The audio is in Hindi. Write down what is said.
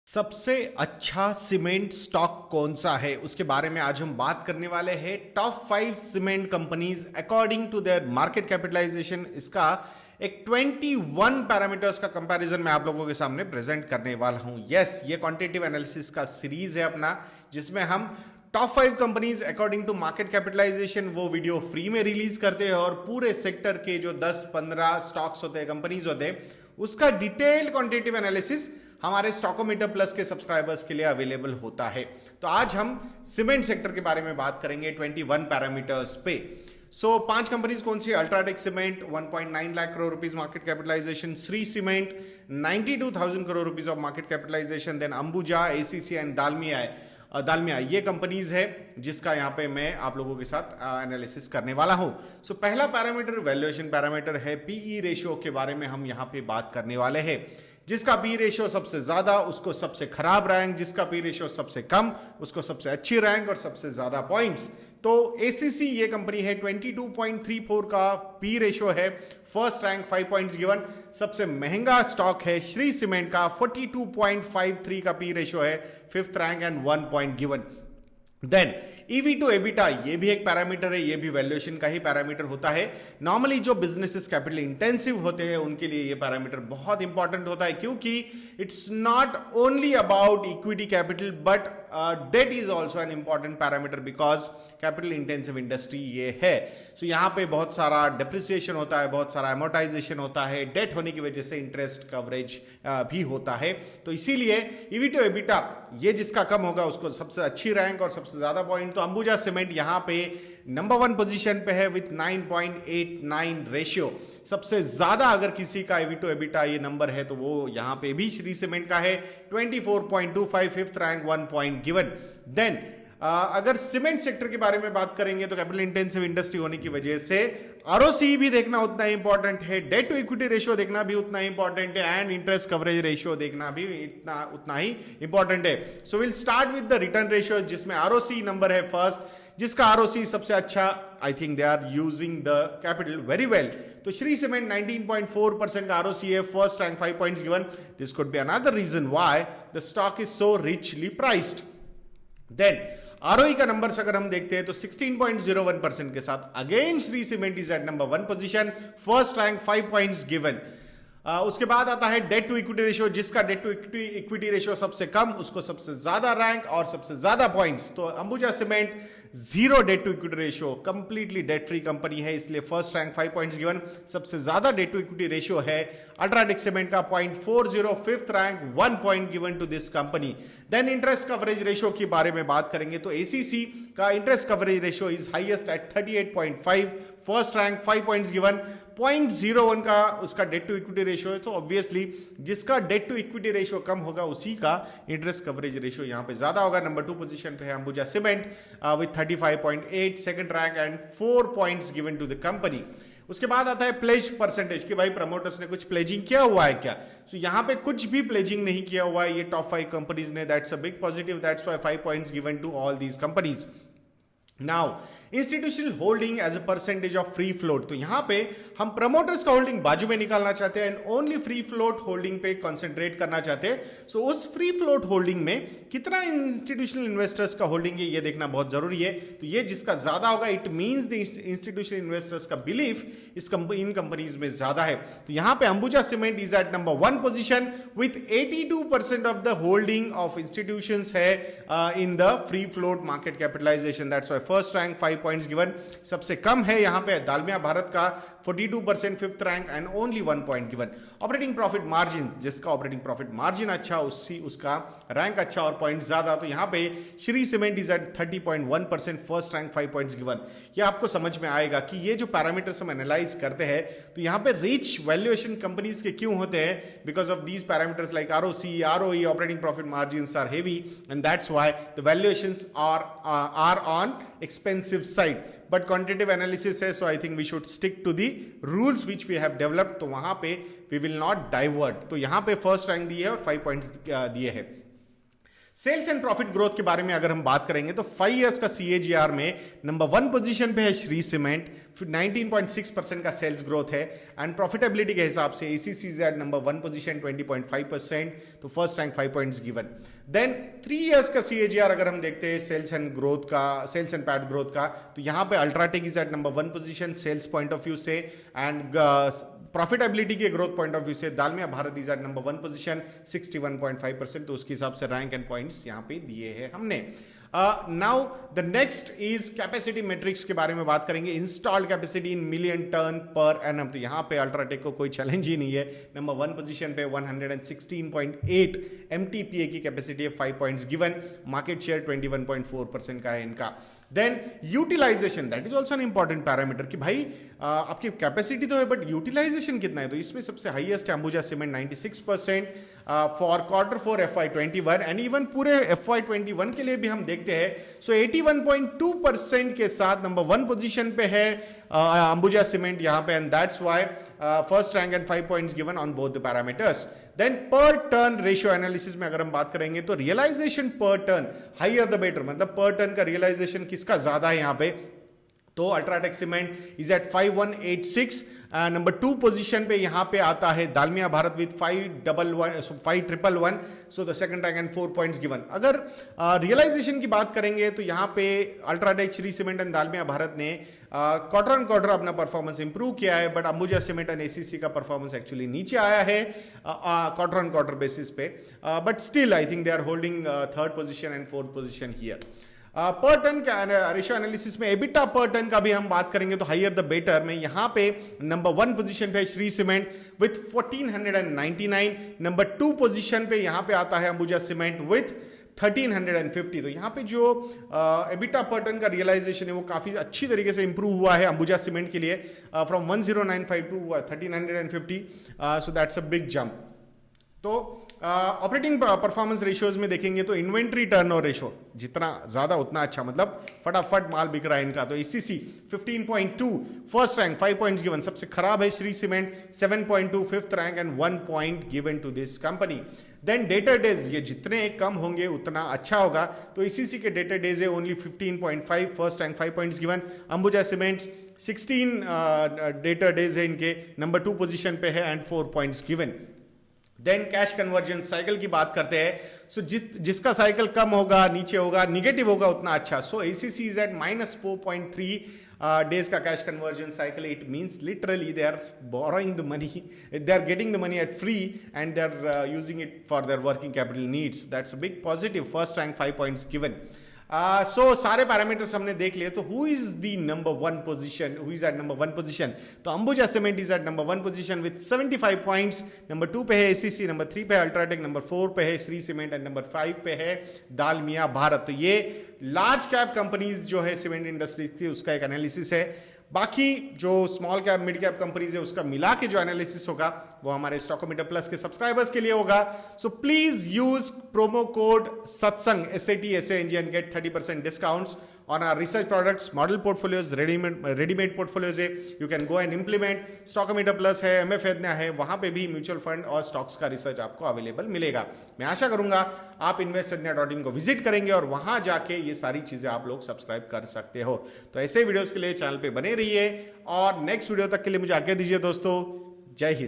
सबसे अच्छा सीमेंट स्टॉक कौन सा है उसके बारे में आज हम बात करने वाले हैं। Top 5 cement companies according to their market capitalization. इसका एक 21 पैरामीटर्स का कंपैरिजन मैं आप लोगों के सामने प्रेजेंट करने वाला हूं। यस, ये क्वांटिटेटिव एनालिसिस का सीरीज है अपना, जिसमें हम top 5 companies according to market capitalization वो वीडियो फ्री में रिलीज करते हैं और पूरे सेक्टर के जो 10-15 स्टॉक्स होते हैं, कंपनीज होते हैं, उसका डिटेल्ड क्वांटिटेटिव एनालिसिस हमारे स्टॉकोमीटर प्लस के सब्सक्राइबर्स के लिए अवेलेबल होता है। तो आज हम सीमेंट सेक्टर के बारे में बात करेंगे 21 पैरामीटर्स पे। सो 5 कंपनीज कौन सी? UltraTech cement 1.9 lakh crore rupees market capitalisation, Shri cement 92,000 crore rupees of market capitalisation, then Ambuja, ACC and Dalmia ये कंपनीज है जिसका यहां पे मैं आप लोगों के साथ एनालिसिस करने वाला हूं। सो पहला पैरामीटर वैल्यूएशन पैरामीटर है। पीई रेशियो के बारे में हम यहां पे बात करने वाले हैं। जिसका पी रेशियो सबसे ज्यादा उसको सबसे खराब रैंक, जिसका पी रेशियो सबसे कम उसको सबसे अच्छी रैंक और सबसे ज्यादा पॉइंट्स। तो एसीसी ये कंपनी है, 22.34 का पी रेशियो है, फर्स्ट रैंक 5 पॉइंट्स गिवन। सबसे महंगा स्टॉक है श्री सीमेंट का, 42.53 का पी रेशियो है, fifth rank and 1 point given. Then EV to EBITDA ये भी एक पैरामीटर है, ये भी वैल्यूएशन का ही पैरामीटर होता है। नॉर्मली जो बिजनेसेस कैपिटल इंटेंसिव होते हैं उनके लिए ये पैरामीटर बहुत इंपॉर्टेंट होता है, क्योंकि it's not only about equity capital but debt is also an important parameter because capital intensive industry ये है। सो यहां पे बहुत सारा डेप्रिसिएशन होता है, बहुत सारा एमोर्टाइजेशन होता है, डेट होने की वजह से इंटरेस्ट कवरेज भी होता है। तो इसीलिए ईवी टू एबिटा ये जिसका कम होगा उसको सबसे अच्छी रैंक और सबसे ज्यादा पॉइंट। तो अंबुजा सीमेंट यहां पे नंबर 1 पोजीशन पे है विथ 9.89 रेशियो। सबसे ज्यादा अगर किसी का ईवी टू एबिटा ये नंबर है तो वो यहां पे भी श्री सीमेंट का है, 24.25, fifth rank, 1 point given. Then अगर सीमेंट सेक्टर के बारे में बात करेंगे तो कैपिटल इंटेंसिव इंडस्ट्री होने की वजह से आरओसी भी देखना उतना ही इंपॉर्टेंट है, डेट टू इक्विटी रेशियो देखना भी उतना ही इंपॉर्टेंट है, एंड इंटरेस्ट कवरेज रेशियो देखना भी उतना ही इंपॉर्टेंट है। So will start with the return ratio, जिसमें आरओसी नंबर है फर्स्ट, जिसका आरओसी सबसे अच्छा, I think they are using the capital very well. तो श्री सीमेंट 19.4% का आरओसी है, first rank, 5 points given. This could be another reason why the stock is so richly priced. Then ROE का नंबर अगर हम देखते हैं तो 16.01% के साथ again Shree cement is at number 1 position, first rank, 5 points given. उसके बाद आता है डेट टू इक्विटी रेशियो, जिसका डेट टू इक्विटी रेशियो सबसे कम उसको सबसे ज्यादा रैंक और सबसे ज्यादा पॉइंट्स। तो Ambuja cement 0 debt to equity ratio, completely debt free company है, इसलिए फर्स्ट रैंक, 5 पॉइंट्स गिवन। सबसे ज्यादा डेट टू इक्विटी रेशियो है अल्ट्राटेक सीमेंट का 0.40, fifth rank, 1 point given to this company. Then interest coverage ratio के बारे में बात करेंगे तो एसीसी का interest coverage ratio is highest at 38.5, first rank, 5 points given. 0.01 का उसका डेट टू इक्विटी रेशियो है, तो ऑब्वियसली जिसका डेट टू इक्विटी रेशियो कम होगा उसी का इंटरेस्ट कवरेज रेशियो यहां पे ज्यादा होगा। नंबर 2 पोजीशन पे है Ambuja cement with 35.8, second rank and 4 points given to the company. उसके बाद आता है प्लेज परसेंटेज कि भाई प्रमोटर्स ने कुछ प्लेजिंग किया हुआ है क्या? सो यहां पे कुछ भी प्लेजिंग नहीं किया हुआ है ये टॉप 5 कंपनीज ने, that's a big positive, that's why 5 points given to all these companies. Now institutional holding as a percentage of free float, तो यहां पे हम प्रमोटर्स का होल्डिंग बाजू में निकालना चाहते हैं and only free float holding पे कंसंट्रेट करना चाहते हैं। सो उस फ्री फ्लोट होल्डिंग में कितना इंस्टीट्यूशनल इन्वेस्टर्स का होल्डिंग है ये देखना बहुत जरूरी है। तो ये जिसका ज्यादा होगा it means the institutional investors का बिलीफ इन कंपनीज में ज्यादा है। तो यहां पे Ambuja cement is at number 1 position with 82% of the holding of institutions है in the free float market capitalisation, that's why first rank, 5 points given. सबसे कम है यहां पे दालमिया भारत का 42%, fifth rank and only 1 point given. Operating profit margin, जिसका ऑपरेटिंग प्रॉफिट मार्जिन अच्छा उसका रैंक अच्छा और पॉइंट ज्यादा, तो यहां पे Shree cement is at 30.1%, first rank, 5 points given. ये आपको समझ में आएगा कि ये जो पैरामीटर्स हम एनालाइज करते हैं तो यहां पे रिच वैल्यूएशन कंपनीज के क्यों होते हैं, because of these parameters like ROC, ROE, operating profit margins are heavy and that's why the valuations are on expensive side, but quantitative analysis है, so I think we should stick to the rules which we have developed। तो वहां पे we will not divert। तो यहां पे फर्स्ट रैंक दी है और 5 पॉइंट्स दिए हैं। सेल्स एंड प्रॉफिट ग्रोथ के बारे में अगर हम बात करेंगे तो 5 इयर्स का CAGR में नंबर 1 पोजीशन पे है श्री सीमेंट, 19.6% का सेल्स ग्रोथ है एंड प्रॉफिटेबिलिटी के हिसाब से ACC is at number 1 position 20.5%, तो first rank 5 points given. Then 3 years का CAGR अगर हम देखते हैं सेल्स एंड पैट ग्रोथ का, तो यहां पे UltraTech is at number 1 position sales point of view से एंड प्रॉफिटेबिलिटी के ग्रोथ पॉइंट ऑफ व्यू से Dalmia Bharat is at number 1 position 61.5%, तो उसके हिसाब से रैंक एंड पॉइंट्स यहां पे दिए हैं हमने। Now the next is capacity matrix के बारे में बात करेंगे। Installed capacity in million ton per annum, तो यहां पे अल्ट्राटेक को कोई चैलेंज ही नहीं है, नंबर 1 पोजीशन पे 116.8 MTPA की कैपेसिटी है, 5 पॉइंट्स गिवन। मार्केट शेयर 21.4% का है इनका। Then utilization, that is also an important parameter कि भाई आपकी कैपेसिटी तो है बट यूटिलाइजेशन कितना है, तो इसमें सबसे हाईएस्ट है Ambuja cement 96% for Q4 FY21 and even पूरे FY21 के लिए भी हम देखते हैं, सो 81.2% के साथ नंबर 1 पोजीशन पे है अंबुजा सीमेंट यहां पे, and that's why first rank and 5 points given on both the parameters. Then per ton ratio analysis में अगर हम बात करेंगे तो रियलाइजेशन पर टर्न हाइयर द बेटर, मतलब पर टर्न का रियलाइजेशन किसका ज्यादा है यहां पे, तो UltraTech cement is at 5186, number 2 position पे यहां पे आता है Dalmia Bharat with 5111, so the second rank and 4 points given. अगर रियलाइजेशन की बात करेंगे तो यहां पे अल्ट्राटेक, श्री सीमेंट एंड दालमिया भारत ने क्वार्टर ऑन क्वार्टर अपना परफॉर्मेंस इंप्रूव किया है, but Ambuja cement and ACC का परफॉर्मेंस एक्चुअली नीचे आया है क्वार्टर ऑन क्वार्टर बेसिस पे, but still I think they are holding 3rd position and 4th position here. Per ton का रेशियो एनालिसिस में एबिटा पर टन का भी हम बात करेंगे तो हाइयर द बेटर में यहां पे नंबर 1 पोजीशन पे Shree cement with 1499, number 2 position पे यहां पे आता है अंबुजा सीमेंट विथ 1350, तो यहां पे जो एबिटा पर टन का रियलाइजेशन है वो काफी अच्छी तरीके से इंप्रूव हुआ है अंबुजा सीमेंट के लिए, from 1095 to 1350, so that's a big jump. तो ऑपरेटिंग परफॉर्मेंस रेशियोज में देखेंगे तो इन्वेंट्री टर्नओवर रेशियो जितना ज्यादा उतना अच्छा, मतलब फटाफट माल बिक रहा है इनका, तो ACC 15.2 first rank 5 points given, सबसे खराब है Shree cement 7.2 fifth rank and 1 point given to this company. Then debtor days, ये जितने कम होंगे उतना अच्छा होगा, तो ACC के डेटर डेज है only 15.5, first rank 5 points given. Ambuja cement 16 debtor days है इनके, नंबर 2 पोजीशन पे है and 4 points given. Then cash conversion cycle की बात करते हैं, सो जिसका साइकिल कम होगा, नीचे होगा, निगेटिव होगा उतना अच्छा, so ACC is at -4.3 days का cash conversion cycle. It means literally they are borrowing the money, they are getting the money at free and they are using it for their working capital needs, that's a big positive. First rank 5 points given. So सारे पैरामीटर्स हमने देख लिए, तो who is the number 1 position, who is at number 1 position, तो Ambuja cement is at number 1 position with 75 points, number 2 पे है ACC, नंबर 3 पे है अल्ट्राटेक, नंबर 4 पे है श्री सीमेंट एंड नंबर 5 पे है दालमिया भारत। तो ये लार्ज कैप कंपनीज जो है सीमेंट इंडस्ट्री की उसका एक एनालिसिस है। बाकी जो small cap mid cap companies है उसका मिला के जो एनालिसिस होगा वो हमारे स्टॉकोमीटर प्लस के सब्सक्राइबर्स के लिए होगा। So please use promo code सत्संग SATSANG and get 30% discounts on our research products, model portfolios, ready-made portfolios है, you can go and implement। Stockometer plus है, MFAdna है, वहां पे भी म्यूचुअल फंड और स्टॉक्स का रिसर्च आपको अवेलेबल मिलेगा। मैं आशा करूंगा आप investadna.in को विजिट करेंगे और वहां जाके ये सारी चीजें आप लोग सब्सक्राइब कर सकते हो। तो ऐसे वीडियोस के लिए चैनल पे बने रहिए और नेक्स्ट वीडियो तक के लिए मुझे आज्ञा दीजिए दोस्तों। जय हिंद।